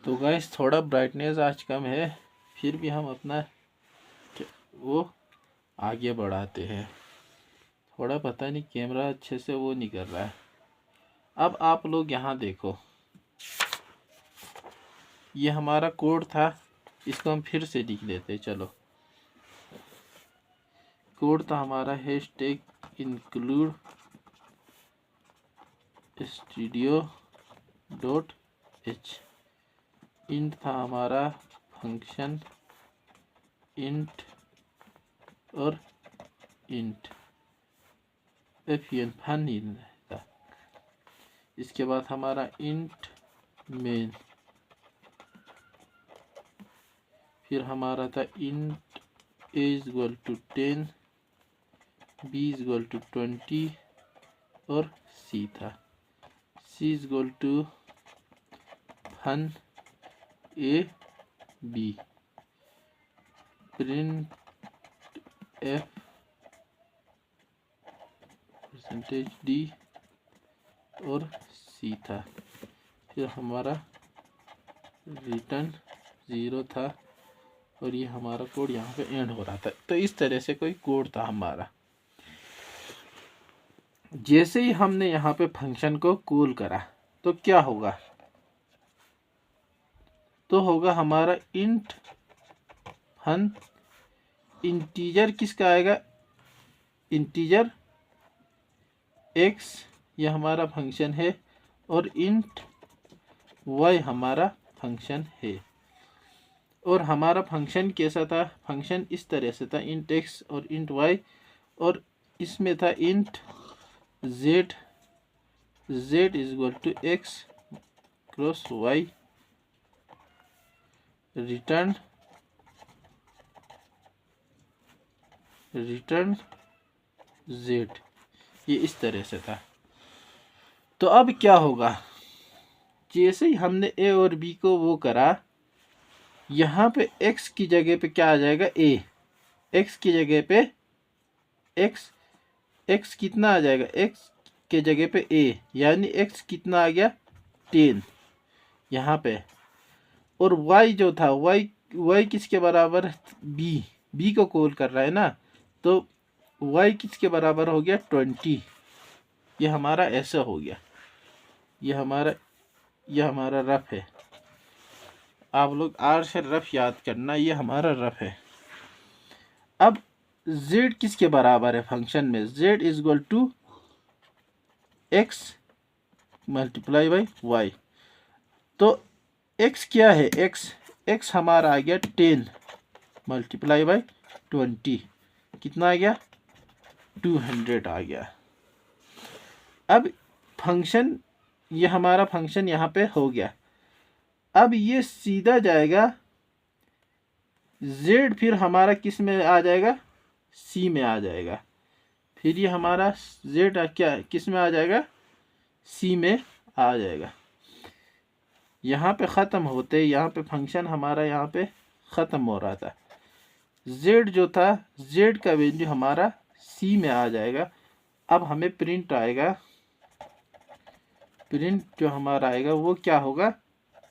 तो गाइस थोड़ा ब्राइटनेस आज कम है, फिर भी हम अपना वो आगे बढ़ाते हैं। थोड़ा पता नहीं कैमरा अच्छे से वो नहीं कर रहा है। अब आप लोग यहाँ देखो, ये हमारा कोड था, इसको हम फिर से लिख लेते हैं। चलो, कोड था हमारा hashtag include studio dot h. Int था हमारा फंक्शन इंट और इंट फन इन था। इसके बाद हमारा इंट मेन, फिर हमारा था int a is equal to 10, b is equal to 20 और c था। c is equal to fun a b, print f percentage d और c था। फिर हमारा रिटर्न 0 था और ये हमारा कोड यहाँ पे एंड हो रहा था। तो इस तरह से कोई कोड था हमारा। जैसे ही हमने यहाँ पे फंक्शन को कॉल करा तो क्या होगा, तो होगा हमारा इंट फन इंटीजर किसका आएगा, इंटीजर x यह हमारा फंक्शन है और इंट y हमारा फंक्शन है। और हमारा फंक्शन कैसा था, फंक्शन इस तरह से था, इंट x और इंट y, और इसमें था int z, z is equal to x cross y, return z। ये इस तरह से था। तो अब क्या होगा, जैसे ही हमने a और b को वो करा, यहाँ पे x की जगह पे क्या आ जाएगा, a, x की जगह पे x कितना आ जाएगा, x के जगह पे a, यानी x कितना आ गया 10 यहाँ पे। और y जो था, y किसके बराबर, b को कॉल कर रहा है ना, तो y किसके बराबर हो गया 20। ये हमारा ऐसा हो गया, ये हमारा रफ है। आप लोग आर से रफ याद करना, ये हमारा रफ है। अब z किसके बराबर है फंक्शन में, z is equal to x multiply by y। तो x क्या है, x हमारा आ गया 10 मल्टीप्लाई बाई 20, कितना आ गया 200 आ गया। अब फंक्शन, ये हमारा फंक्शन यहाँ पे हो गया। अब ये सीधा जाएगा z, फिर हमारा किस में आ जाएगा, c में आ जाएगा। फिर ये हमारा z क्या किस में आ जाएगा, c में आ जाएगा। यहाँ पे ख़त्म होते, यहाँ पे फंक्शन हमारा यहाँ पे ख़त्म हो रहा था। z जो था, z का वैल्यू हमारा c में आ जाएगा। अब हमें प्रिंट आएगा, प्रिंट जो हमारा आएगा वो क्या होगा,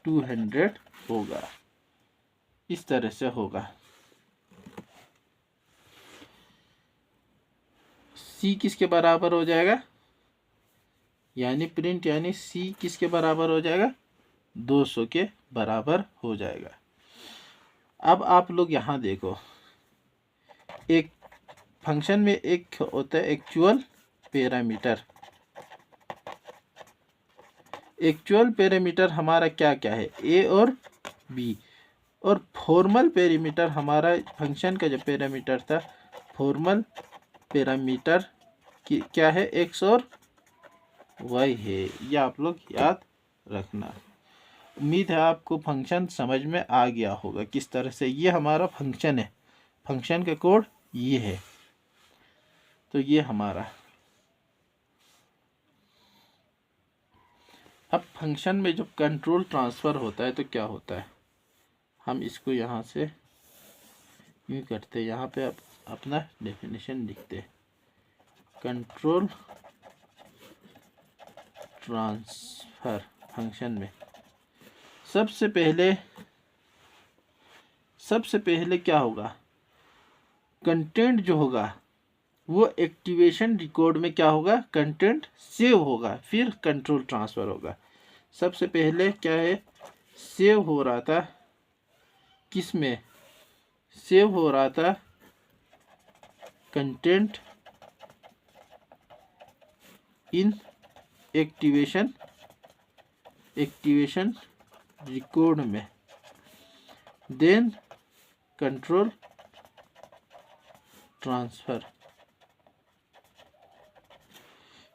200 होगा। इस तरह से होगा। c किसके बराबर हो जाएगा, यानी प्रिंट यानी c किसके बराबर हो जाएगा, 200 के बराबर हो जाएगा। अब आप लोग यहाँ देखो, एक फंक्शन में एक होता है एक्चुअल पैरामीटर। एक्चुअल पैरामीटर हमारा क्या क्या है, a और b। और फॉर्मल पैरामीटर हमारा फंक्शन का जो पैरामीटर था, फॉर्मल पैरामीटर क्या है, x और y है। ये आप लोग याद रखना। उम्मीद है आपको फंक्शन समझ में आ गया होगा किस तरह से। ये हमारा फंक्शन है, फंक्शन का कोड ये है। तो ये हमारा, अब फंक्शन में जब कंट्रोल ट्रांसफ़र होता है तो क्या होता है, हम इसको यहाँ से यूँ करते हैं, यहाँ पे अब अपना डेफिनेशन लिखते हैं, कंट्रोल ट्रांसफ़र फंक्शन में। सबसे पहले क्या होगा, कंटेंट जो होगा वो एक्टिवेशन रिकॉर्ड में क्या होगा, कंटेंट सेव होगा, फिर कंट्रोल ट्रांसफ़र होगा। सबसे पहले क्या है, सेव हो रहा था, किस में सेव हो रहा था, कंटेंट इन एक्टिवेशन रिकॉर्ड में, देन कंट्रोल ट्रांसफ़र,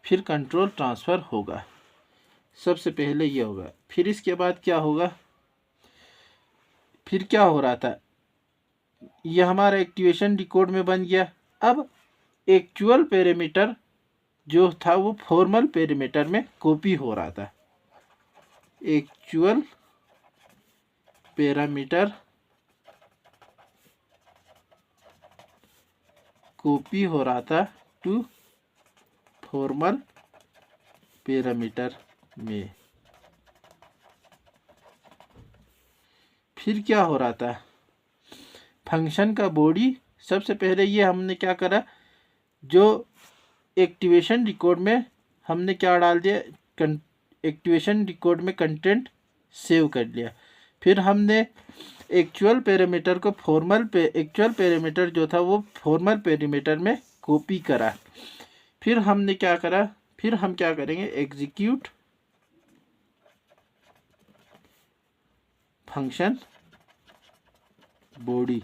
फिर कंट्रोल ट्रांसफ़र होगा। सबसे पहले ये होगा, फिर इसके बाद क्या होगा, फिर क्या हो रहा था, ये हमारा एक्टिवेशन रिकॉर्ड में बन गया। अब एक्चुअल पैरामीटर जो था वो फॉर्मल पैरामीटर में कॉपी हो रहा था, एक्चुअल पैरामीटर कॉपी हो रहा था टू फॉर्मल पैरामीटर में। फिर क्या हो रहा था, फंक्शन का बॉडी, सबसे पहले ये हमने क्या करा, जो एक्टिवेशन रिकॉर्ड में हमने क्या डाल दिया, एक्टिवेशन रिकॉर्ड में कंटेंट सेव कर लिया। फिर हमने एक्चुअल पैरामीटर को एक्चुअल पैरामीटर जो था वो फॉर्मल पैरामीटर में कॉपी करा। फिर हमने क्या करा, फिर हम क्या करेंगे, एग्जीक्यूट फंक्शन बॉडी,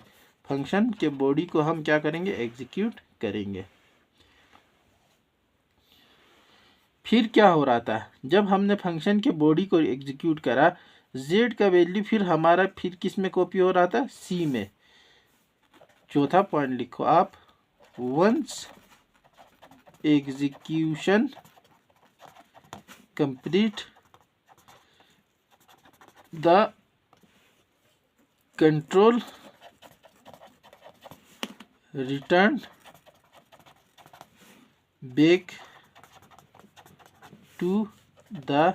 फंक्शन के बॉडी को हम क्या करेंगे, एग्जीक्यूट करेंगे। फिर क्या हो रहा था, जब हमने फंक्शन के बॉडी को एग्जीक्यूट करा, z का वैल्यू फिर हमारा फिर किस में कॉपी हो रहा था, c में। चौथा पॉइंट लिखो आप, once execution complete the control return back to the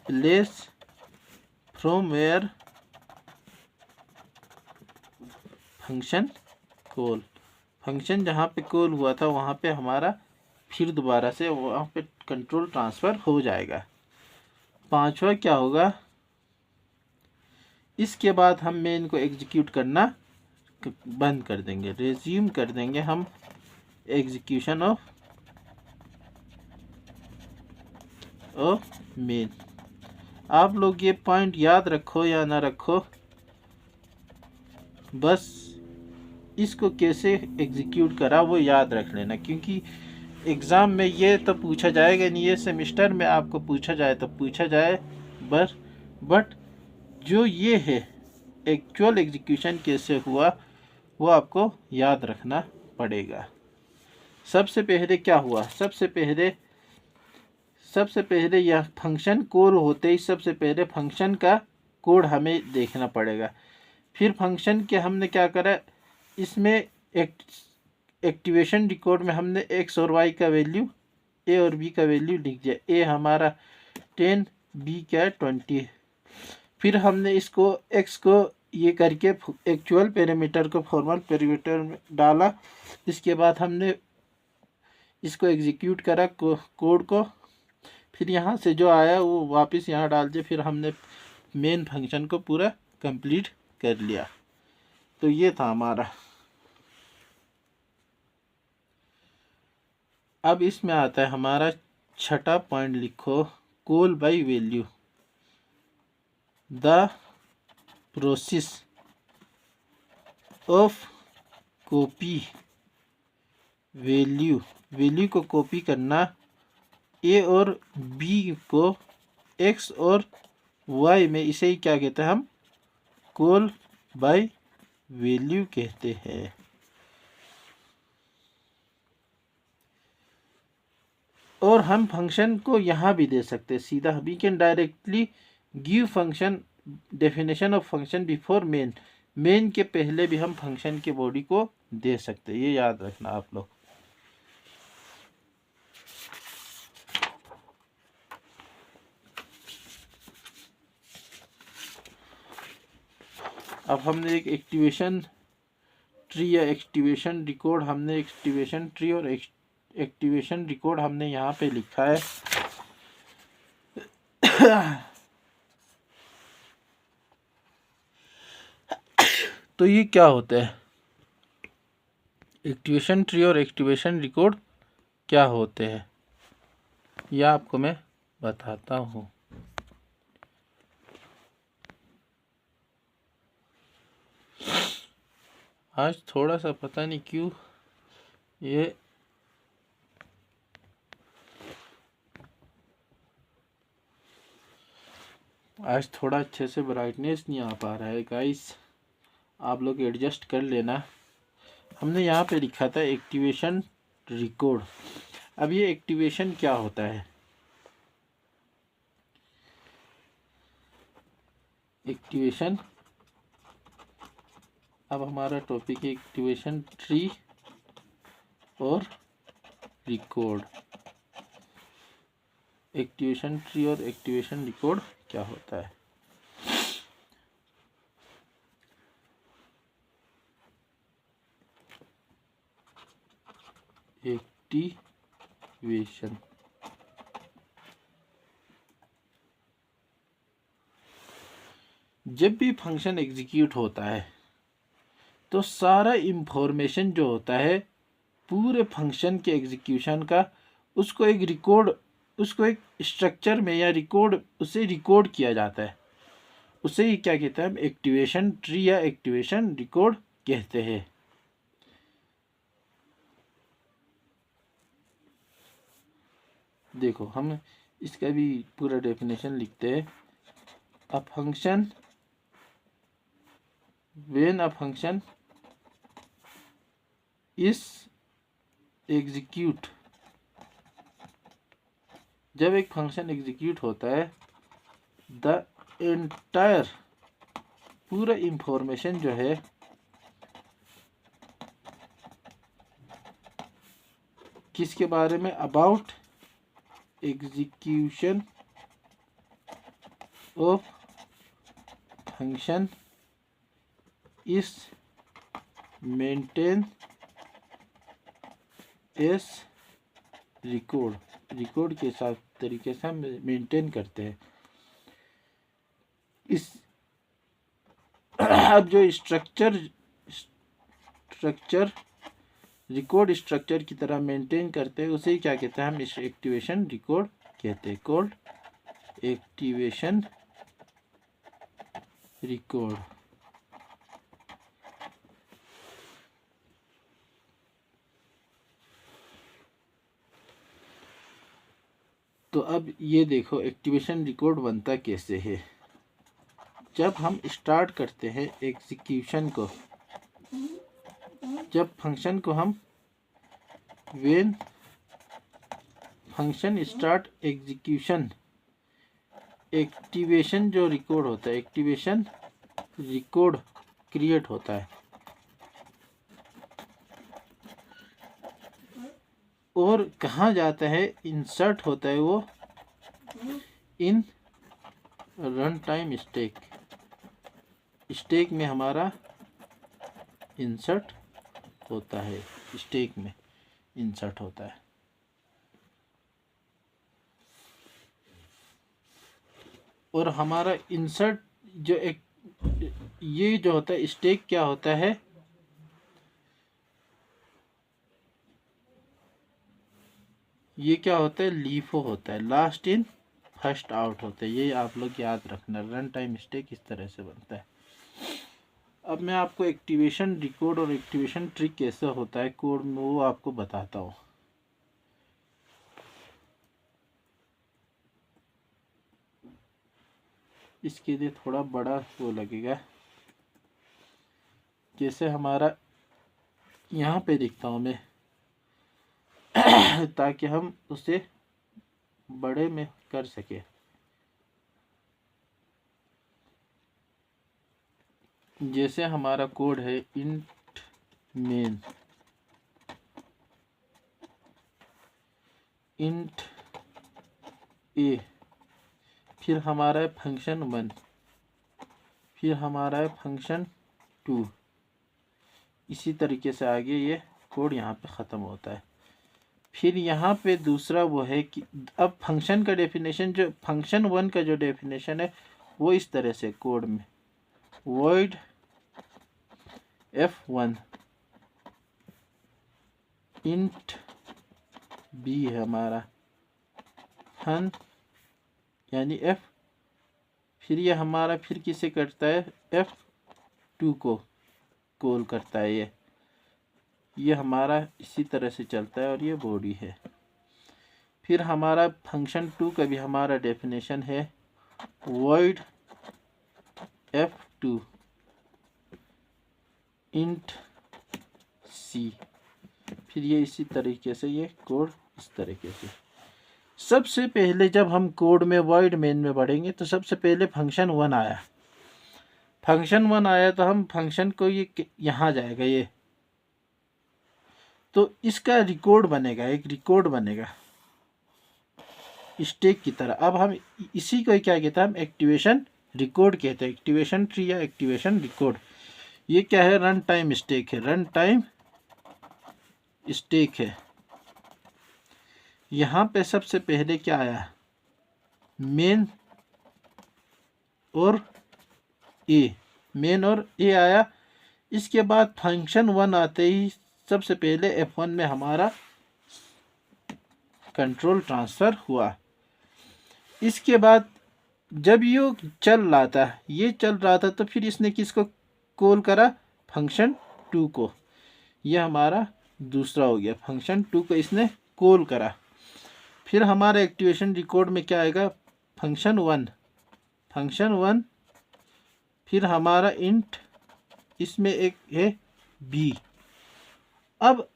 place from where function call, function जहाँ पे कॉल हुआ था वहाँ पे हमारा फिर दोबारा से वहाँ पे कंट्रोल ट्रांसफ़र हो जाएगा। पांचवा क्या होगा, इसके बाद हम मेन को एग्जीक्यूट करना बंद कर देंगे, रेज्यूम कर देंगे हम एग्जीक्यूशन ऑफ मेन। आप लोग ये पॉइंट याद रखो या ना रखो, बस इसको कैसे एग्जीक्यूट करा वो याद रख लेना, क्योंकि एग्ज़ाम में ये तो पूछा जाएगा नहीं, ये सेमिस्टर में आपको पूछा जाए तो पूछा जाए, बट जो ये है एक्चुअल एग्जीक्यूशन कैसे हुआ वो आपको याद रखना पड़ेगा। सबसे पहले क्या हुआ, सबसे पहले यह फंक्शन कॉल होते ही सबसे पहले फंक्शन का कोड हमें देखना पड़ेगा। फिर फंक्शन के हमने क्या करा, इसमें एक्टिवेशन रिकॉर्ड में हमने x और y का वैल्यू, a और b का वैल्यू लिख दिया। a हमारा 10, b क्या है 20। फिर हमने इसको x को ये करके एक्चुअल पैरामीटर को फॉर्मल पैरामीटर में डाला। इसके बाद हमने इसको एग्जीक्यूट करा कोड को, फिर यहाँ से जो आया वो वापस यहाँ डाल दिया, फिर हमने मेन फंक्शन को पूरा कंप्लीट कर लिया। तो ये था हमारा। अब इसमें आता है हमारा छठा पॉइंट, लिखो call by value, the process of copy value को कॉपी करना, ए और बी को एक्स और वाई में, इसे ही क्या कहते हैं हम, कॉल बाय वैल्यू कहते हैं। और हम फंक्शन को यहाँ भी दे सकते हैं सीधा, we can directly give function definition of function before main के पहले भी हम फंक्शन के बॉडी को दे सकते हैं, ये याद रखना आप लोग। अब हमने एक एक्टिवेशन ट्री या एक्टिवेशन रिकॉर्ड, हमने एक्टिवेशन ट्री और एक्टिवेशन रिकॉर्ड हमने यहाँ पे लिखा है। तो ये क्या होता है, एक्टिवेशन ट्री और एक्टिवेशन रिकॉर्ड क्या होते हैं, यह आपको मैं बताता हूँ। आज थोड़ा सा पता नहीं क्यों ये आज थोड़ा अच्छे से ब्राइटनेस नहीं आ पा रहा है गाइस, आप लोग एडजस्ट कर लेना। हमने यहाँ पे लिखा था एक्टिवेशन रिकॉर्ड। अब ये एक्टिवेशन क्या होता है, एक्टिवेशन, अब हमारा टॉपिक है एक्टिवेशन ट्री और रिकॉर्ड। एक्टिवेशन ट्री और एक्टिवेशन रिकॉर्ड क्या होता है। एक्टिवेशन, जब भी फंक्शन एग्जीक्यूट होता है तो सारा इंफॉर्मेशन जो होता है पूरे फंक्शन के एग्जीक्यूशन का, उसको एक रिकॉर्ड, उसको एक स्ट्रक्चर में या रिकॉर्ड, उसे रिकॉर्ड किया जाता है। उसे ही क्या कहते हैं, हम एक्टिवेशन ट्री या एक्टिवेशन रिकॉर्ड कहते हैं। देखो हम इसका भी पूरा डेफिनेशन लिखते हैं। A function, when a function is execute, जब एक फंक्शन एग्जीक्यूट होता है, द एंटायर, पूरा इंफॉर्मेशन जो है किसके बारे में, about execution of function is maintain S record, record के साथ तरीके से हम मेंटेन करते हैं इस। अब जो स्ट्रक्चर रिकॉर्ड स्ट्रक्चर की तरह मेंटेन करते हैं, उसे क्या कहते हैं, हम इस एक्टिवेशन रिकॉर्ड कहते हैं, कॉल्ड एक्टिवेशन रिकॉर्ड। तो अब ये देखो एक्टिवेशन रिकॉर्ड बनता कैसे है। जब हम स्टार्ट करते हैं एग्जीक्यूशन को, जब फंक्शन को हम, when function start execution, activation जो रिकॉर्ड होता है, एक्टिवेशन रिकॉर्ड क्रिएट होता है और कहाँ जाता है, इंसर्ट होता है वो इन रन टाइम स्टैक, स्टैक में हमारा इंसर्ट होता है, स्टैक में इंसर्ट होता है। और हमारा इंसर्ट जो एक, ये जो होता है स्टैक क्या होता है, ये क्या होता है, लीफो होता है, लास्ट इन फर्स्ट आउट होता है। ये आप लोग याद रखना, रन टाइम स्टैक इस तरह से बनता है। अब मैं आपको एक्टिवेशन रिकॉर्ड और एक्टिवेशन ट्री कैसे होता है कोड में, वो आपको बताता हूँ। इसके लिए थोड़ा बड़ा वो लगेगा, जैसे हमारा यहाँ पे लिखता हूँ मैं ताकि हम उसे बड़े में कर सके। जैसे हमारा कोड है इंट मेन, इंट ए, फिर हमारा है फंक्शन 1, फिर हमारा है फंक्शन 2। इसी तरीके से आगे ये कोड यहाँ पे ख़त्म होता है। फिर यहाँ पे दूसरा वो है कि अब फंक्शन का डेफिनेशन, जो फंक्शन 1 का जो डेफिनेशन है वो इस तरह से कोड में void f1 int b है हमारा फन यानी f, फिर ये हमारा फिर किसे करता है, f2 को कॉल करता है। ये हमारा इसी तरह से चलता है और ये बॉडी है। फिर हमारा फंक्शन 2 का भी हमारा डेफिनेशन है void f2 int c। फिर ये इसी तरीके से ये कोड इस तरीके से। सबसे पहले जब हम कोड में void मेन में बढ़ेंगे तो सबसे पहले फंक्शन 1 आया। फंक्शन 1 आया तो हम फंक्शन को ये यहाँ जाएगा ये, तो इसका रिकॉर्ड बनेगा, एक रिकॉर्ड बनेगा स्टैक की तरह। अब हम इसी को क्या कहते हैं, हम एक्टिवेशन रिकॉर्ड कहते हैं, एक्टिवेशन ट्री या एक्टिवेशन रिकॉर्ड। ये क्या है, रन टाइम स्टैक है, रन टाइम स्टैक है। यहाँ पे सबसे पहले क्या आया, मेन और ए, मेन और ए आया। इसके बाद फंक्शन 1 आते ही सबसे पहले F1 में हमारा कंट्रोल ट्रांसफ़र हुआ। इसके बाद जब ये चल रहा था तो फिर इसने किसको कॉल करा, फंक्शन 2 को। यह हमारा दूसरा हो गया, फंक्शन 2 को इसने कॉल करा। फिर हमारा एक्टिवेशन रिकॉर्ड में क्या आएगा, फंक्शन 1, फिर हमारा इंट, इसमें एक है बी। अब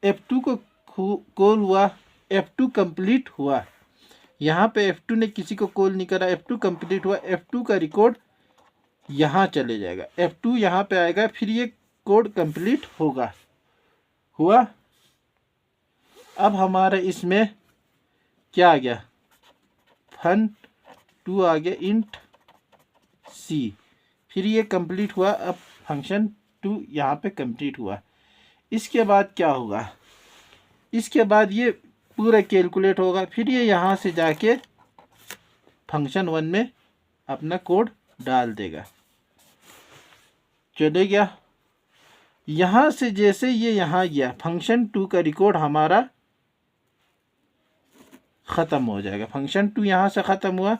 F2 को कॉल हुआ, F2 कंप्लीट हुआ। यहाँ पे F2 ने किसी को कॉल नहीं करा, F2 कंप्लीट हुआ। F2 का रिकॉर्ड यहाँ चले जाएगा, F2 यहाँ पे आएगा, फिर ये कोड कंप्लीट हुआ। अब हमारे इसमें क्या आ गया, fun2 आ गया, इंट सी, फिर ये कंप्लीट हुआ। अब फंक्शन 2 यहाँ पे कंप्लीट हुआ। इसके बाद क्या होगा, इसके बाद ये पूरा कैलकुलेट होगा, फिर ये यहाँ से जाके फंक्शन 1 में अपना कोड डाल देगा। चले गया, यहाँ से जैसे ये यहाँ गया, फंक्शन 2 का रिकॉर्ड हमारा ख़त्म हो जाएगा। फंक्शन 2 यहाँ से ख़त्म हुआ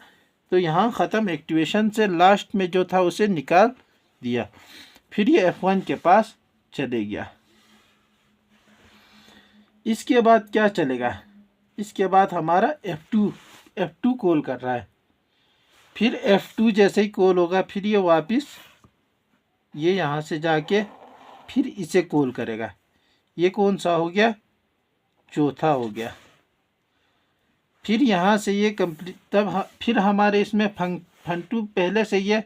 तो यहाँ ख़त्म, एक्टिवेशन से लास्ट में जो था उसे निकाल दिया। फिर ये F1 के पास चले गया। इसके बाद क्या चलेगा, इसके बाद हमारा F2 कॉल कर रहा है। फिर F2 जैसे ही कॉल होगा, फिर ये वापस ये यहाँ से जाके फिर इसे कॉल करेगा। ये कौन सा हो गया, चौथा हो गया। फिर यहाँ से ये कंप्लीट, तब फिर हमारे इसमें फन2 पहले से ये,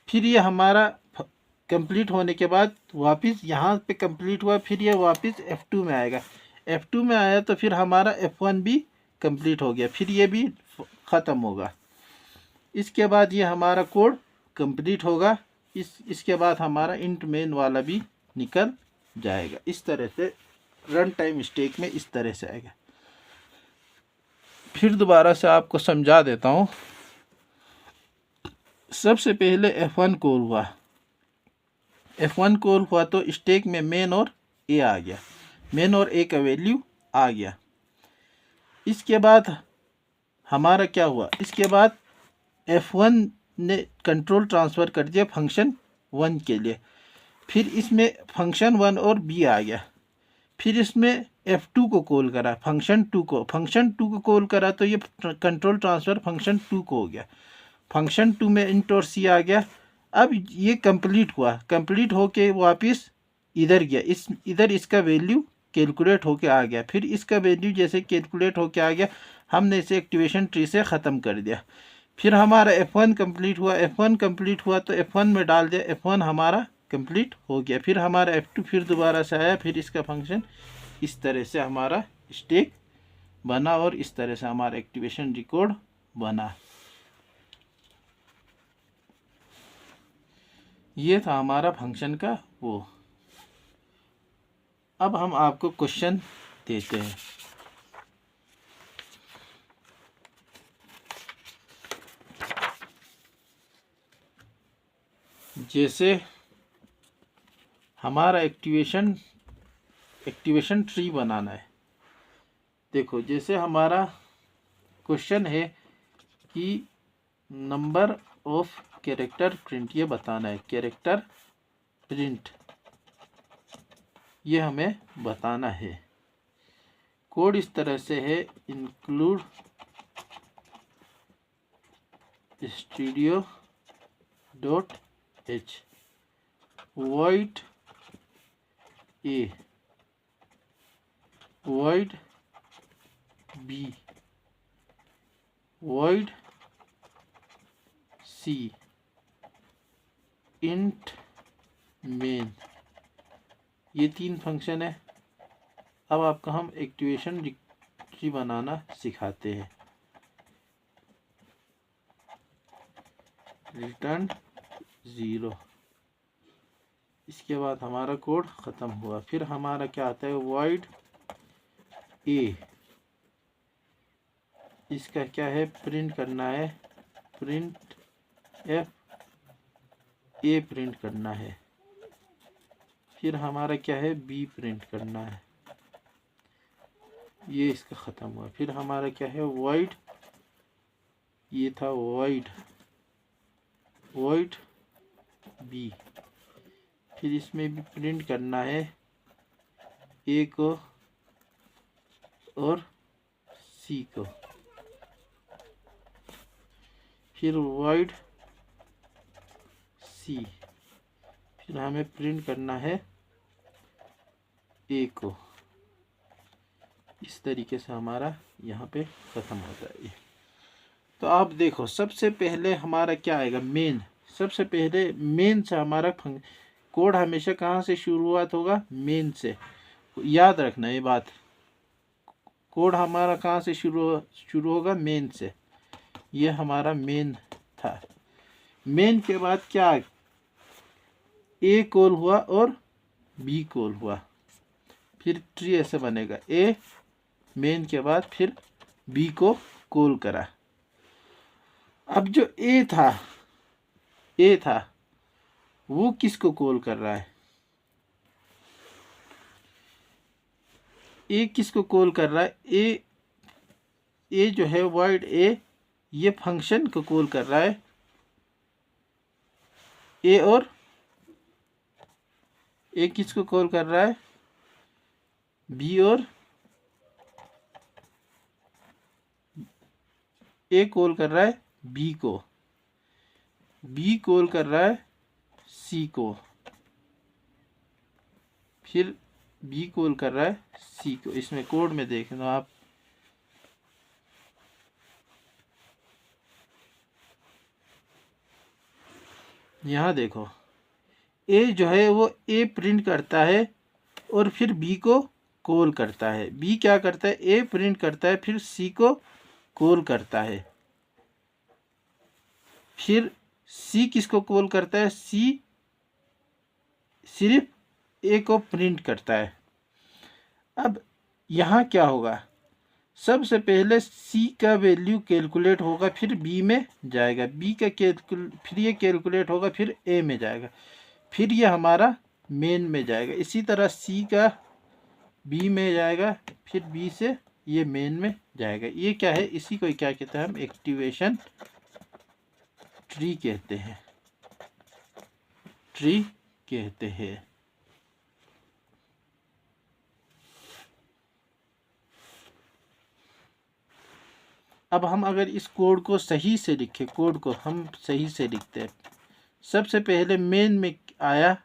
फिर ये हमारा कंप्लीट होने के बाद वापस यहाँ पे कंप्लीट हुआ, फिर ये वापस F2 में आएगा। F2 में आया तो फिर हमारा F1 भी कंप्लीट हो गया, फिर ये भी ख़त्म होगा। इसके बाद ये हमारा कोड कंप्लीट होगा। इसके बाद हमारा इंट मेन वाला भी निकल जाएगा। इस तरह से रन टाइम स्टैक में इस तरह से आएगा। फिर दोबारा से आपको समझा देता हूँ। सबसे पहले F1 कॉल हुआ, F1 कॉल हुआ तो स्टैक में मेन और ए आ गया, मेन और ए का वैल्यू आ गया। इसके बाद हमारा क्या हुआ, इसके बाद F1 ने कंट्रोल ट्रांसफ़र कर दिया फंक्शन 1 के लिए। फिर इसमें फंक्शन 1 और बी आ गया। फिर इसमें F2 को कॉल करा, फंक्शन 2 को कॉल करा तो ये कंट्रोल ट्रांसफ़र फंक्शन 2 को हो गया। फंक्शन 2 में इंट और सी आ गया। अब ये कंप्लीट हुआ, कंप्लीट होके वापस इधर गया, इधर इसका वैल्यू कैलकुलेट होके आ गया। फिर इसका वैल्यू जैसे कैलकुलेट होके आ गया, हमने इसे एक्टिवेशन ट्री से ख़त्म कर दिया। फिर हमारा F1 कंप्लीट हुआ, तो F1 में डाल दिया, F1 हमारा कंप्लीट हो गया। फिर हमारा F2 फिर दोबारा से आया, फिर इसका फंक्शन इस तरह से हमारा स्टैक बना और इस तरह से हमारा एक्टिवेशन रिकॉर्ड बना। ये था हमारा फंक्शन का वो। अब हम आपको क्वेश्चन देते हैं। जैसे हमारा एक्टिवेशन ट्री बनाना है। देखो, जैसे हमारा क्वेश्चन है कि नंबर ऑफ कैरेक्टर प्रिंट, ये बताना है। कैरेक्टर प्रिंट ये हमें बताना है। कोड इस तरह से है, include studio.h void a void b void c int main। ये 3 फंक्शन है। अब आपको हम एक्टिवेशन ट्री बनाना सिखाते हैं। रिटर्न 0, इसके बाद हमारा कोड ख़त्म हुआ। फिर हमारा क्या आता है, void a, इसका क्या है, प्रिंट करना है, प्रिंट f a प्रिंट करना है। फिर हमारा क्या है, b प्रिंट करना है। ये इसका ख़त्म हुआ। फिर हमारा क्या है, void, ये था void b। फिर इसमें भी प्रिंट करना है a को और c को। फिर void c, फिर हमें प्रिंट करना है a को। इस तरीके से हमारा यहाँ पे ख़त्म होता है ये। तो आप देखो, सबसे पहले हमारा क्या आएगा, मेन। सबसे पहले मेन से हमारा कोड हमेशा कहाँ से शुरुआत होगा, मेन से। याद रखना ये बात, कोड हमारा कहाँ से शुरू होगा, मेन से। ये हमारा मेन था। मेन के बाद क्या, ए कॉल हुआ और बी कॉल हुआ। फिर ट्री ऐसे बनेगा, ए मेन के बाद फिर बी को कॉल करा। अब जो ए था वो किसको कॉल कर रहा है, ए किसको कॉल कर रहा है, ए जो है void a, ये फंक्शन को कॉल कर रहा है। ए और ए किसको कॉल कर रहा है, बी और ए कॉल कर रहा है बी को, बी कॉल कर रहा है सी को, फिर बी कॉल कर रहा है सी को। इसमें कोड में देखना आप, यहाँ देखो, ए जो है वो ए प्रिंट करता है और फिर बी को कॉल करता है। बी क्या करता है, ए प्रिंट करता है, फिर सी को कॉल करता है। फिर सी किसको कॉल करता है, सी सिर्फ ए को प्रिंट करता है। अब यहाँ क्या होगा, सबसे पहले सी का वैल्यू कैलकुलेट होगा, फिर बी में जाएगा, बी का फिर ये कैलकुलेट होगा, फिर ए में जाएगा, फिर ये हमारा मेन में जाएगा। इसी तरह सी का बी में जाएगा, फिर बी से ये मेन में जाएगा। ये क्या है, इसी को क्या कहते हैं हम, एक्टिवेशन ट्री कहते हैं, ट्री कहते हैं। अब हम अगर इस कोड को सही से लिखें, कोड को हम सही से लिखते हैं। सबसे पहले मेन में आया,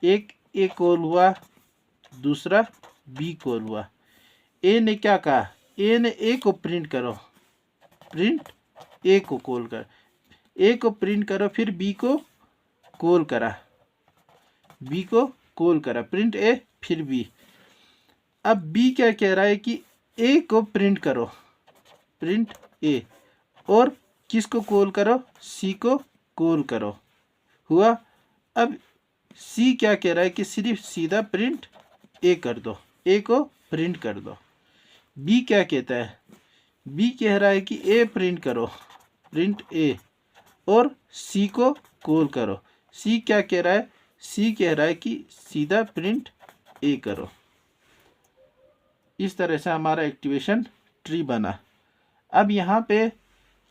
एक ए कॉल हुआ, दूसरा बी कॉल हुआ। ए ने क्या कहा, ए ने ए को प्रिंट करो, प्रिंट ए को कॉल कर, ए को प्रिंट करो, फिर बी को कॉल करा, बी को कॉल करा, प्रिंट ए फिर बी। अब बी क्या कह रहा है कि ए को प्रिंट करो, प्रिंट ए, और किसको कॉल करो, सी को कॉल करो। हुआ, अब सी क्या कह रहा है कि सिर्फ सीधा प्रिंट ए कर दो, ए को प्रिंट कर दो। बी क्या कहता है, बी कह रहा है कि ए प्रिंट करो, प्रिंट ए, और सी को कॉल करो। सी क्या कह रहा है, सी कह रहा है कि सीधा प्रिंट ए करो। इस तरह से हमारा एक्टिवेशन ट्री बना। अब यहाँ पे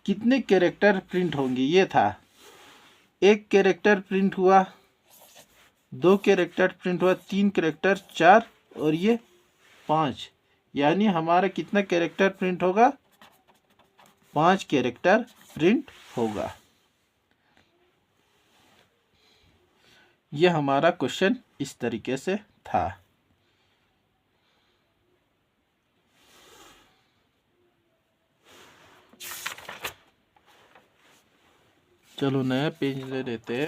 कितने कैरेक्टर प्रिंट होंगे ये था, एक कैरेक्टर प्रिंट हुआ, दो कैरेक्टर प्रिंट हुआ, तीन कैरेक्टर, चार, और ये 5। यानी हमारा कितना कैरेक्टर प्रिंट होगा, 5 कैरेक्टर प्रिंट होगा। यह हमारा क्वेश्चन इस तरीके से था। चलो नया पेज ले लेते हैं।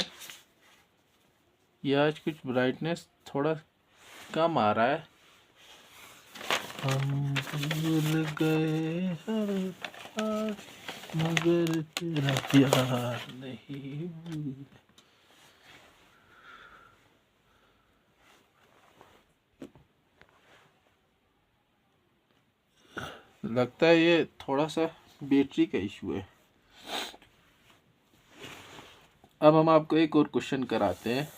ये आज कुछ ब्राइटनेस थोड़ा कम आ रहा है। हम भूल गए हर बार, मगर तेरा प्यार नहीं भूला। लगता है ये थोड़ा सा बैटरी का इशू है। अब हम आपको एक और क्वेश्चन कराते हैं।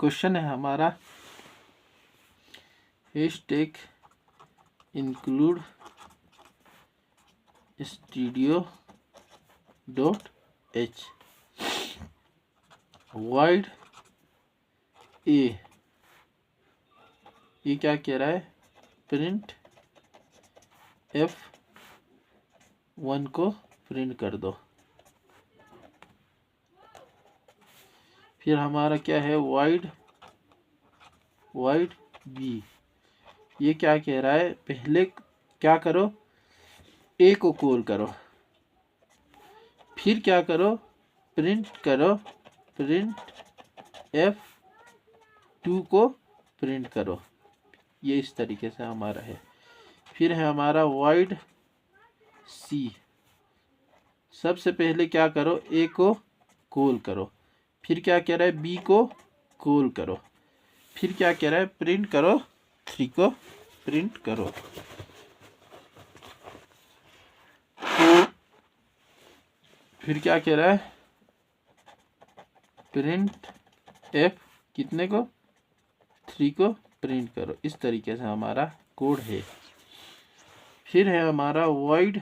क्वेश्चन है हमारा, hashtag include studio.h void a, ये क्या कह रहा है, प्रिंट F1 को प्रिंट कर दो। फिर हमारा क्या है, void b, ये क्या कह रहा है, पहले क्या करो, ए को कॉल करो, फिर क्या करो, प्रिंट करो, प्रिंट F2 को प्रिंट करो। ये इस तरीके से हमारा है। फिर है हमारा void c, सबसे पहले क्या करो, ए को कॉल करो, फिर क्या कह रहा है, बी को कॉल करो, फिर क्या कह रहा है, प्रिंट करो, 3 को प्रिंट करो। फिर क्या कह रहा है, प्रिंट F कितने को, 3 को प्रिंट करो। इस तरीके से हमारा कोड है। फिर है हमारा void,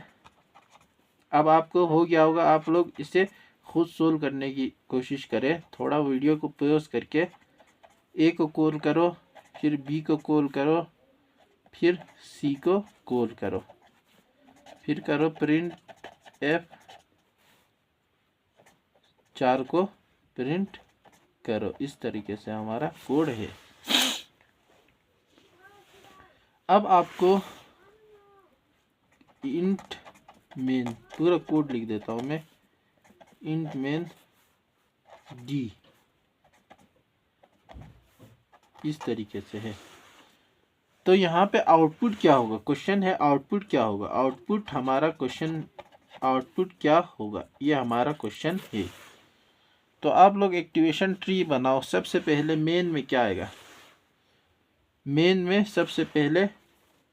अब आपको हो गया होगा, आप लोग इसे खुद सोल्व करने की कोशिश करें। थोड़ा वीडियो को पॉज करके ए को कॉल करो, फिर बी को कॉल करो, फिर सी को कॉल करो, फिर करो प्रिंट F4 को प्रिंट करो। इस तरीके से हमारा कोड है। अब आपको इंट मेन, पूरा कोड लिख देता हूं मैं, इंट मेन डी, इस तरीके से है। तो यहाँ पे आउटपुट क्या होगा, क्वेश्चन है आउटपुट क्या होगा, आउटपुट हमारा क्वेश्चन, आउटपुट क्या होगा, ये हमारा क्वेश्चन है। तो आप लोग एक्टिवेशन ट्री बनाओ। सबसे पहले मेन में क्या आएगा, मेन में सबसे पहले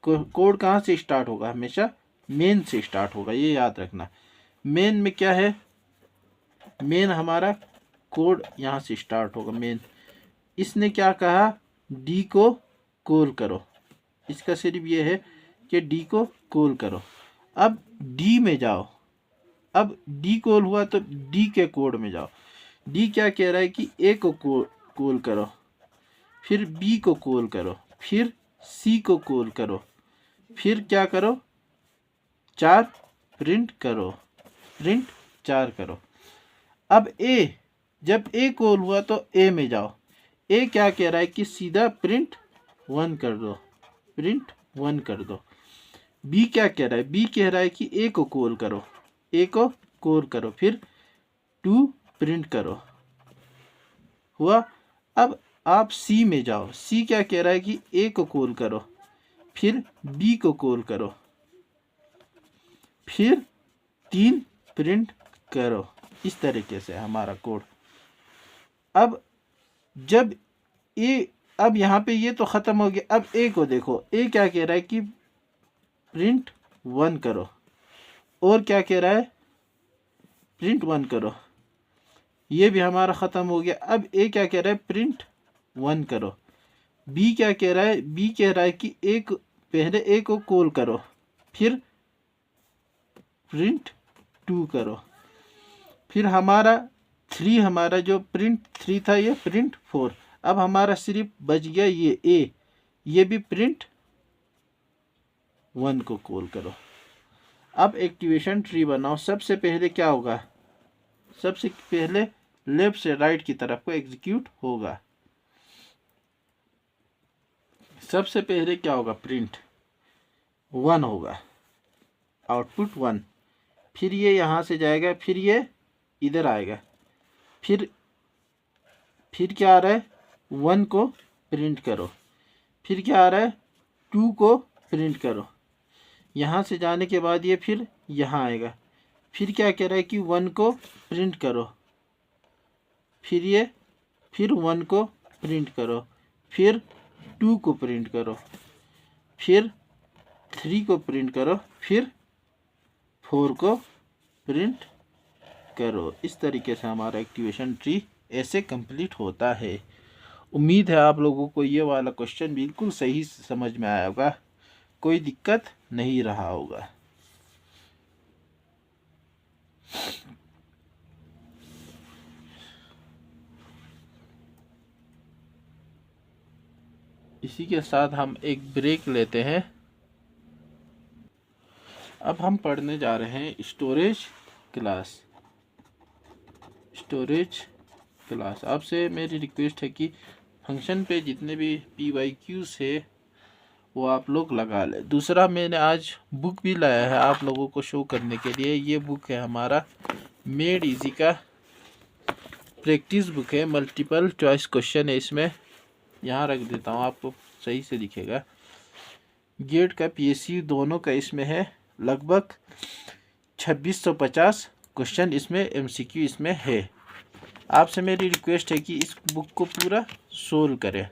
कोड कहाँ से स्टार्ट होगा, हमेशा मेन से स्टार्ट होगा, ये याद रखना। मेन में क्या है, मेन हमारा कोड यहाँ से स्टार्ट होगा। मेन, इसने क्या कहा, डी को कॉल करो, इसका सिर्फ ये है कि डी को कॉल करो। अब डी में जाओ, अब डी कॉल हुआ तो डी के कोड में जाओ। डी क्या कह रहा है कि ए को कॉल करो, फिर बी को कॉल करो, फिर सी को कॉल करो, फिर क्या करो, 4 प्रिंट करो, प्रिंट 4 करो। अब ए, जब ए कॉल हुआ तो ए में जाओ। ए क्या कह रहा है कि सीधा प्रिंट 1 कर दो, प्रिंट 1 कर दो। बी क्या कह रहा है, बी कह रहा है कि ए को कॉल करो, ए को कॉल करो, फिर 2 प्रिंट करो, हुआ। अब आप सी में जाओ। सी क्या कह रहा है कि ए को कॉल करो, फिर बी को कॉल करो, फिर 3 प्रिंट करो। इस तरीके से हमारा कोड। अब जब ए, अब यहाँ पे ये तो ख़त्म हो गया। अब ए को देखो, ए क्या कह रहा है कि प्रिंट 1 करो, और क्या कह रहा है प्रिंट 1 करो। ये भी हमारा ख़त्म हो गया। अब ए क्या कह रहा है प्रिंट 1 करो। बी क्या कह रहा है, बी कह रहा है कि एक पहले ए को कॉल करो, फिर प्रिंट 2 करो। फिर हमारा 3, हमारा जो प्रिंट 3 था ये प्रिंट 4। अब हमारा सिर्फ बच गया ये ए, ये भी प्रिंट 1 को कॉल करो। अब एक्टिवेशन ट्री बनाओ। सबसे पहले क्या होगा, सबसे पहले लेफ्ट से राइट की तरफ को एग्जीक्यूट होगा। सबसे पहले क्या होगा, प्रिंट 1 होगा, आउटपुट 1। फिर ये यहाँ से जाएगा, फिर ये इधर आएगा, फिर क्या आ रहा है 1 को प्रिंट करो। फिर क्या आ रहा है 2 को प्रिंट करो। यहाँ से जाने के बाद ये फिर यहाँ आएगा। फिर क्या कह रहा है कि 1 को प्रिंट करो। फिर ये फिर 1 को प्रिंट करो, फिर 2 को प्रिंट करो, फिर 3 को प्रिंट करो, फिर 4 को प्रिंट करो। इस तरीके से हमारा एक्टिवेशन ट्री ऐसे कंप्लीट होता है। उम्मीद है आप लोगों को ये वाला क्वेश्चन बिल्कुल सही समझ में आया होगा, कोई दिक्कत नहीं रहा होगा। इसी के साथ हम एक ब्रेक लेते हैं। अब हम पढ़ने जा रहे हैं स्टोरेज क्लास। स्टोरेज क्लास, आपसे मेरी रिक्वेस्ट है कि फंक्शन पे जितने भी PYQs है वो आप लोग लगा लें। दूसरा, मैंने आज बुक भी लाया है आप लोगों को शो करने के लिए। ये बुक है हमारा मेड इजी का प्रैक्टिस बुक है, मल्टीपल चॉइस क्वेश्चन है इसमें। यहाँ रख देता हूँ, आपको सही से दिखेगा। गेट का PSU दोनों का इसमें है। लगभग 2650 क्वेश्चन इसमें MCQ इसमें है। आपसे मेरी रिक्वेस्ट है कि इस बुक को पूरा सोल्व करें।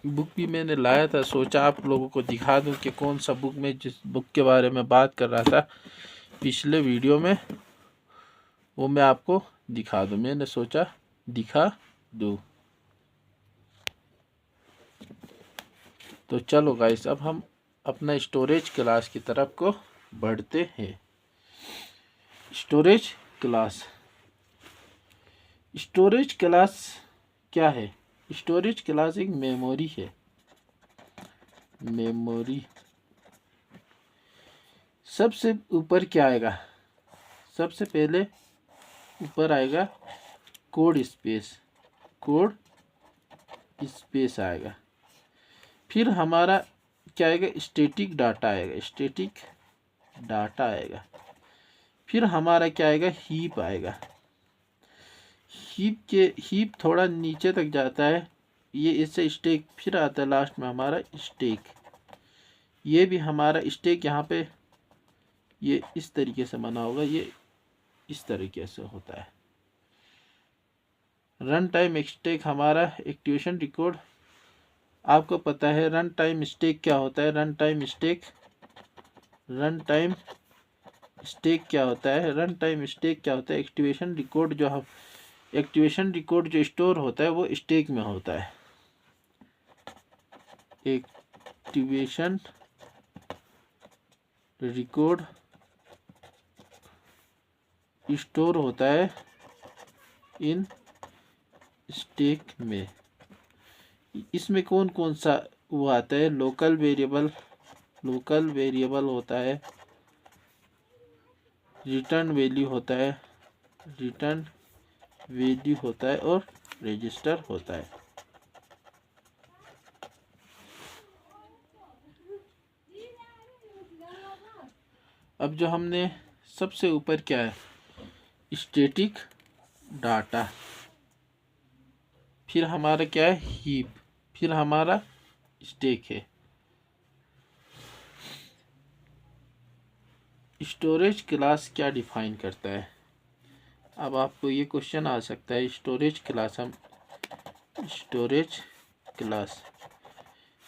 बुक भी मैंने लाया था, सोचा आप लोगों को दिखा दूं कि कौन सा बुक में, जिस बुक के बारे में बात कर रहा था पिछले वीडियो में, वो मैं आपको दिखा दूं। मैंने सोचा दिखा दूं। तो चलो गाइस, अब हम अपना स्टोरेज क्लास की तरफ को बढ़ते हैं। स्टोरेज क्लास, स्टोरेज क्लास क्या है? स्टोरेज क्लास एक मेमोरी है। मेमोरी सबसे ऊपर क्या आएगा? सबसे पहले ऊपर आएगा कोड स्पेस। कोड स्पेस आएगा। फिर हमारा क्या आएगा? स्टैटिक डाटा आएगा। स्टैटिक डाटा आएगा। फिर हमारा क्या आएगा? हीप आएगा। हीप थोड़ा नीचे तक जाता है, ये इससे स्टैक। फिर आता है लास्ट में हमारा स्टैक। ये भी हमारा स्टैक यहाँ पे ये इस तरीके से बना होगा, ये इस तरीके से होता है। रन टाइम स्टैक हमारा एक्टिवेशन रिकॉर्ड, आपको पता है रन टाइम स्टैक क्या होता है। रन टाइम स्टैक क्या होता है? रन टाइम स्टैक क्या होता है? एक्टिवेशन रिकॉर्ड जो स्टोर होता है वो स्टैक में होता है। एक्टिवेशन रिकॉर्ड स्टोर होता है इन स्टैक में। इसमें कौन कौन सा वो आता है? लोकल वेरिएबल होता है, रिटर्न वैल्यू होता है, और रजिस्टर होता है। अब जो हमने सबसे ऊपर क्या है? Static data. फिर हमारा क्या है? हीप। फिर हमारा स्टैक है। स्टोरेज क्लास क्या डिफाइन करता है? अब आपको ये क्वेश्चन आ सकता है, स्टोरेज क्लास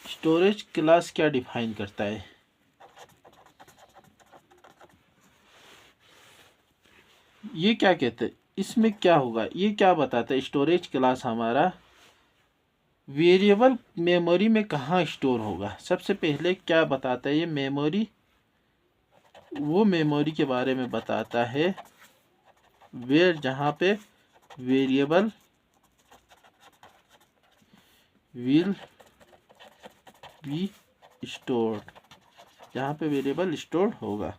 स्टोरेज क्लास क्या डिफाइन करता है? ये क्या कहते हैं, इसमें क्या होगा, ये क्या बताता है? स्टोरेज क्लास हमारा वेरिएबल मेमोरी में कहाँ स्टोर होगा। सबसे पहले क्या बताता है ये मेमोरी, वो मेमोरी के बारे में बताता है वेयर, जहाँ पे वेरिएबल विल बी स्टोर्ड, जहाँ पे वेरिएबल स्टोर होगा।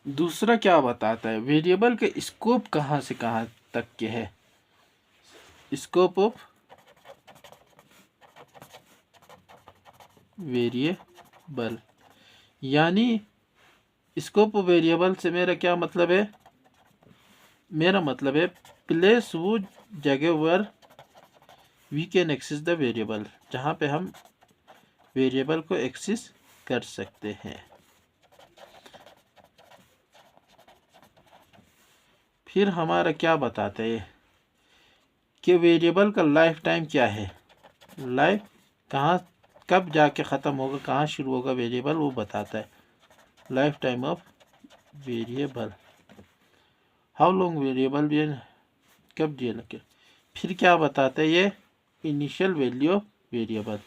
दूसरा क्या बताता है, वेरिएबल के स्कोप कहाँ से कहाँ तक के है। स्कोप ऑफ वेरिएबल, यानी स्कोप ऑफ वेरिएबल से मेरा क्या मतलब है? मेरा मतलब है प्लेस वो जगह where we can access the variable, जहाँ पे हम वेरिएबल को एक्सेस कर सकते हैं। फिर हमारा क्या बताता है कि वेरिएबल का लाइफ टाइम क्या है, लाइफ कहाँ कब जाके ख़त्म होगा, कहाँ शुरू होगा वेरिएबल, वो बताता है। Life time of variable, how long variable भी कब दिए लगे। फिर क्या बताता है ये, initial value of variable,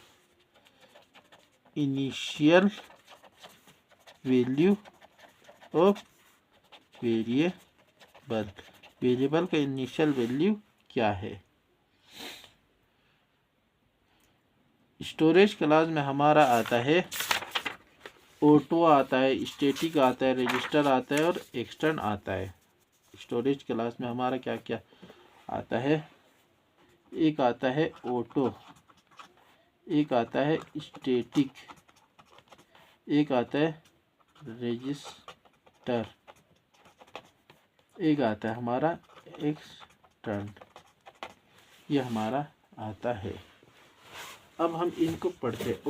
initial value of variable, variable का इनिशियल वैल्यू क्या है। स्टोरेज क्लास में हमारा आता है ऑटो आता है, स्टैटिक आता है, रजिस्टर आता है और एक्सटर्न आता है। स्टोरेज क्लास में हमारा क्या क्या आता है, एक आता है ऑटो, एक आता है स्टैटिक, एक आता है रजिस्टर, एक आता है हमारा एक्सटर्न, ये हमारा आता है। अब हम इनको पढ़ते हैं।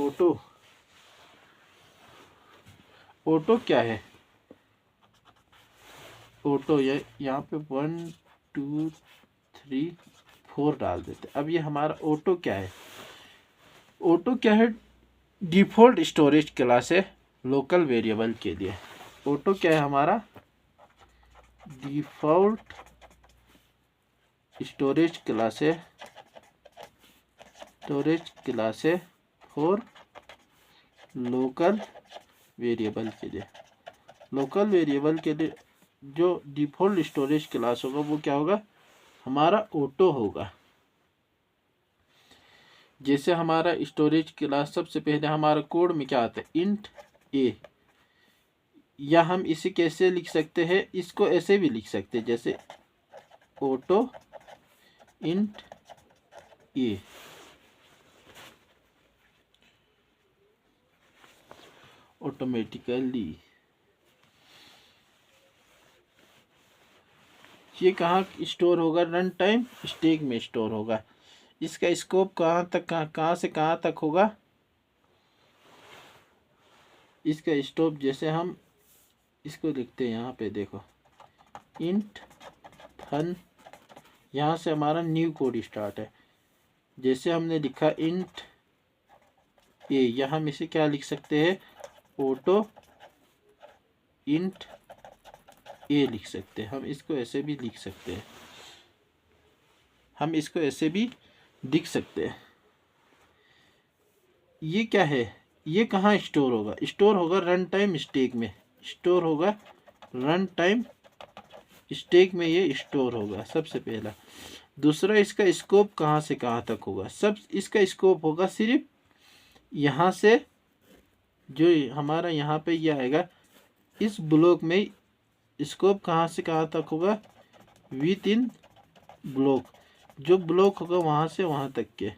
ऑटो क्या है? ऑटो ये यहाँ पे 1 2 3 4 डाल देते। अब ये हमारा ऑटो क्या है? ऑटो क्या है? डिफ़ॉल्ट स्टोरेज क्लास है लोकल वेरिएबल के लिए। ऑटो क्या है हमारा? डिफ़ॉल्ट स्टोरेज क्लास है, फॉर लोकल वेरिएबल के लिए। लोकल वेरिएबल के लिए जो डिफ़ॉल्ट स्टोरेज क्लास होगा वो क्या होगा? हमारा ऑटो होगा। जैसे हमारा स्टोरेज क्लास, सबसे पहले हमारा कोड में क्या आता है? इंट ए, या हम इसे कैसे लिख सकते हैं? इसको ऐसे भी लिख सकते हैं, जैसे ऑटो इंट ए। ऑटोमेटिकली ये कहाँ स्टोर होगा? रन टाइम स्टैक में स्टोर होगा। इसका स्कोप कहाँ तक, कहाँ से कहाँ तक होगा? इसका स्कोप जैसे हम इसको लिखते हैं, यहाँ पे देखो इंट फन, यहाँ से हमारा न्यू कोड स्टार्ट है। जैसे हमने लिखा इंट ए, या हम इसे क्या लिख सकते हैं? ऑटो इंट ए लिख सकते हैं। हम इसको ऐसे भी लिख सकते हैं, लिख सकते हैं। ये क्या है? ये कहाँ स्टोर होगा? स्टोर होगा रन टाइम स्टैक में, स्टोर होगा रन टाइम स्टैक में, ये स्टोर होगा सबसे पहला। दूसरा, इसका स्कोप कहाँ से कहाँ तक होगा? सब इसका स्कोप होगा सिर्फ यहाँ से, जो हमारा यहाँ पे ये आएगा इस ब्लॉक में, स्कोप कहाँ से कहाँ तक होगा? विद इन ब्लॉक, जो ब्लॉक होगा वहाँ से वहाँ तक के।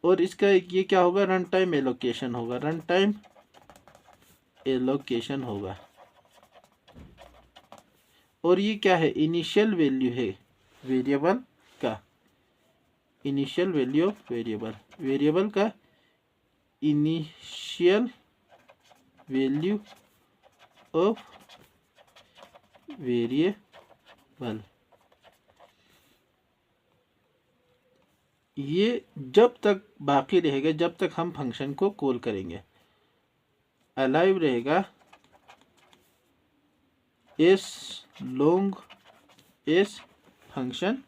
और इसका ये क्या होगा? रन टाइम एलोकेशन होगा, रन टाइम एलोकेशन होगा। और ये क्या है? इनिशियल वैल्यू है वेरिएबल का, initial value of variable, variable का इनिशियल वैल्यू ऑफ वेरिएबल। ये जब तक बाकी रहेगा जब तक हम फंक्शन को कॉल करेंगे। अलाइव रहेगा as long S function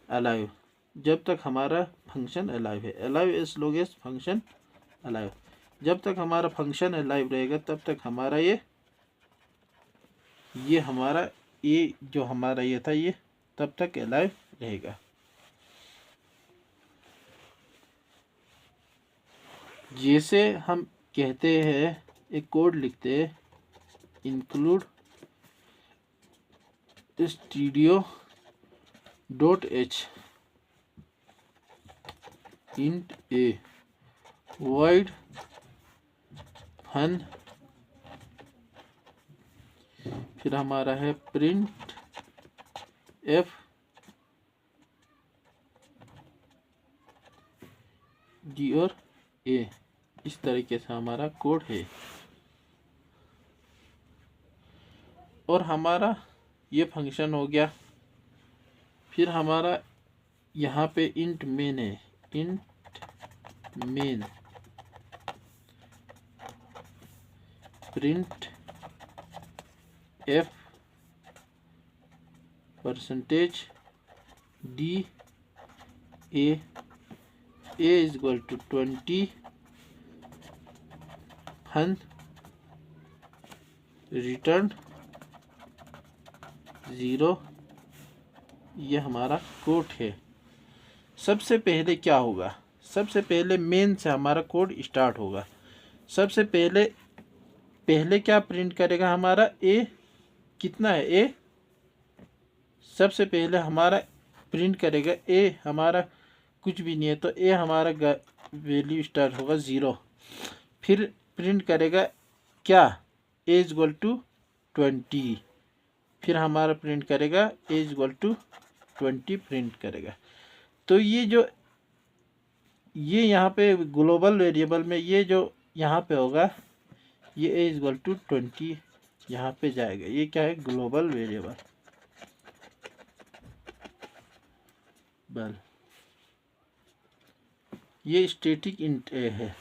alive, जब तक हमारा फंक्शन अलाइव है। Alive S long S function alive, जब तक हमारा फंक्शन अलाइव रहेगा तब तक हमारा ये हमारा ये जो हमारा ये था ये तब तक अलाइव रहेगा। जैसे हम कहते हैं एक कोड लिखते हैं include stdio.h int a void fun, फिर हमारा है प्रिंट एफ डी और ए। इस तरीके से हमारा कोड है और हमारा ये फंक्शन हो गया। फिर हमारा यहाँ पे इंट मेन है, int main print f percentage d a is equal to 20 fun return 0। ये हमारा कोड है। सबसे पहले क्या होगा, सबसे पहले मेन से हमारा कोड स्टार्ट होगा। सबसे पहले क्या प्रिंट करेगा हमारा ए, कितना है ए, सबसे पहले हमारा प्रिंट करेगा ए, हमारा कुछ भी नहीं है तो ए हमारा वैल्यू स्टार्ट होगा 0। फिर प्रिंट करेगा क्या, ए इज इक्वल टू 20। फिर हमारा प्रिंट करेगा ए इज इक्वल टू 20 प्रिंट करेगा। तो ये यहाँ पे ग्लोबल वेरिएबल में ये जो यहाँ पे होगा ये ए इज इक्वल टू 20 यहाँ पे जाएगा। ये क्या है, ग्लोबल वेरिएबल बल, ये स्टैटिक इंट ए है।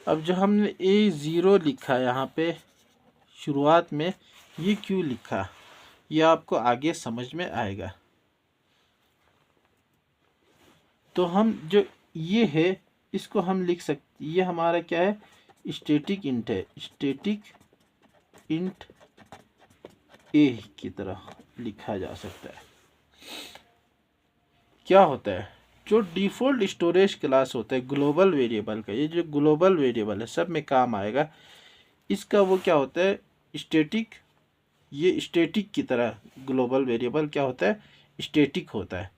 अब जो हमने A0 लिखा यहाँ पे शुरुआत में, ये क्यों लिखा ये आपको आगे समझ में आएगा। तो हम जो ये है इसको हम लिख सकते, ये हमारा क्या है, स्टैटिक इंट है। स्टैटिक इंट ए की तरह लिखा जा सकता है। क्या होता है, जो डिफ़ॉल्ट स्टोरेज क्लास होता है ग्लोबल वेरिएबल का, ये जो ग्लोबल वेरिएबल है सब में काम आएगा। इसका वो क्या होता है, स्टैटिक, ये स्टैटिक की तरह ग्लोबल वेरिएबल क्या होता है, स्टैटिक होता है।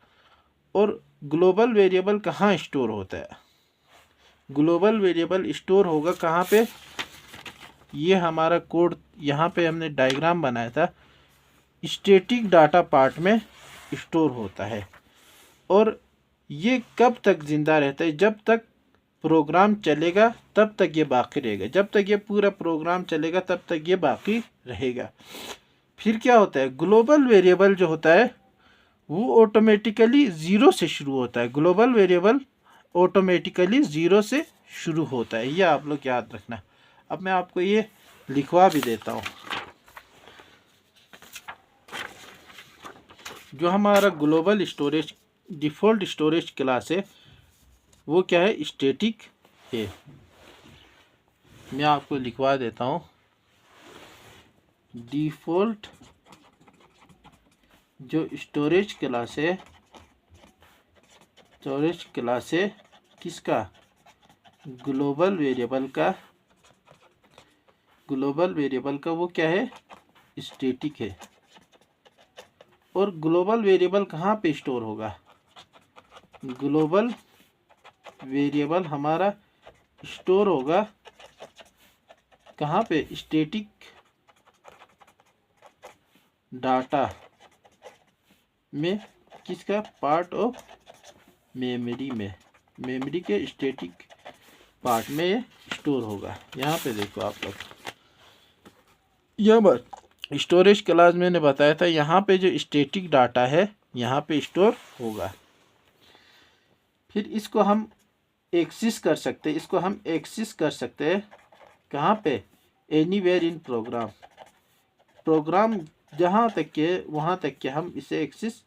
और ग्लोबल वेरिएबल कहाँ स्टोर होता है, ग्लोबल वेरिएबल स्टोर होगा कहाँ पे, ये हमारा कोड यहाँ पे हमने डायग्राम बनाया था, स्टैटिक डाटा पार्ट में स्टोर होता है। और ये कब तक ज़िंदा रहता है, जब तक प्रोग्राम चलेगा तब तक ये बाकी रहेगा, जब तक ये पूरा प्रोग्राम चलेगा तब तक ये बाकी रहेगा। फिर क्या होता है, ग्लोबल वेरिएबल जो होता है वो ऑटोमेटिकली 0 से शुरू होता है। ग्लोबल वेरिएबल ऑटोमेटिकली 0 से शुरू होता है, ये आप लोग याद रखना। अब मैं आपको ये लिखवा भी देता हूँ। जो हमारा global storage default storage class है वो क्या है, स्टैटिक है। मैं आपको लिखवा देता हूँ, डिफ़ॉल्ट जो स्टोरेज क्लास है, स्टोरेज क्लास है किसका, ग्लोबल वेरिएबल का, ग्लोबल वेरिएबल का वो क्या है, स्टैटिक है। और ग्लोबल वेरिएबल कहाँ पे स्टोर होगा, ग्लोबल वेरिएबल हमारा स्टोर होगा कहाँ पे, स्टैटिक डाटा में, किसका, पार्ट ऑफ मेमोरी में, मेमोरी के स्टैटिक पार्ट में ये स्टोर होगा। यहाँ पे देखो आप लोग, यहाँ पर स्टोरेज क्लास मैंने बताया था, यहाँ पे जो स्टैटिक डाटा है यहाँ पे स्टोर होगा। फिर इसको हम एक्सेस कर सकते हैं, इसको हम एक्सेस कर सकते हैं कहाँ पे, एनीवेयर इन प्रोग्राम, प्रोग्राम जहाँ तक के वहाँ तक के हम इसे एक्सेस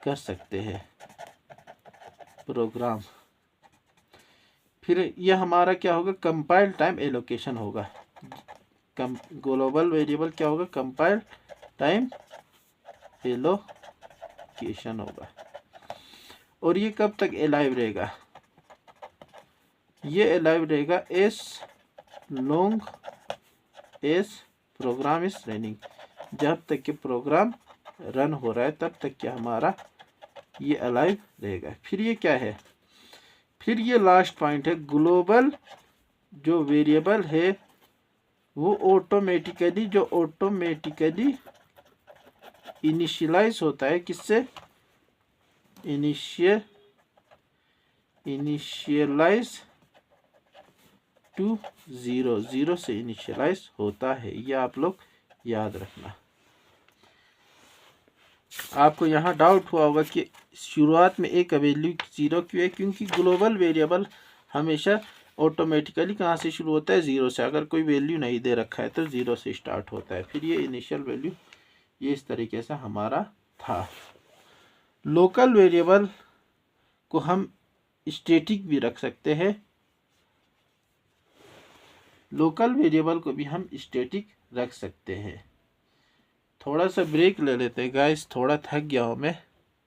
कर सकते हैं प्रोग्राम। फिर यह हमारा क्या होगा, कंपाइल टाइम एलोकेशन होगा। ग्लोबल वेरिएबल क्या होगा, कंपाइल टाइम एलोकेशन होगा। और ये कब तक अलाइव रहेगा, ये अलाइव रहेगा as long as program is running, जब तक कि प्रोग्राम रन हो रहा है तब तक कि हमारा ये अलाइव रहेगा। फिर ये क्या है, फिर ये लास्ट पॉइंट है, ग्लोबल जो वेरिएबल है वो ऑटोमेटिकली इनिशियलाइज होता है, किससे, इनिशियलाइज टू ज़ीरो, ज़ीरो से इनिशियलाइज होता है। ये आप लोग याद रखना। आपको यहाँ डाउट हुआ होगा कि शुरुआत में ए का वैल्यू 0 क्यों है, क्योंकि ग्लोबल वेरिएबल हमेशा ऑटोमेटिकली कहाँ से शुरू होता है, 0 से। अगर कोई वैल्यू नहीं दे रखा है तो 0 से स्टार्ट होता है। फिर ये इनिशियल वैल्यू ये इस तरीके से हमारा था। लोकल वेरिएबल को हम स्टैटिक भी रख सकते हैं, लोकल वेरिएबल को भी हम स्टैटिक रख सकते हैं। थोड़ा सा ब्रेक ले लेते हैं गाइस, थोड़ा थक गया हूँ मैं।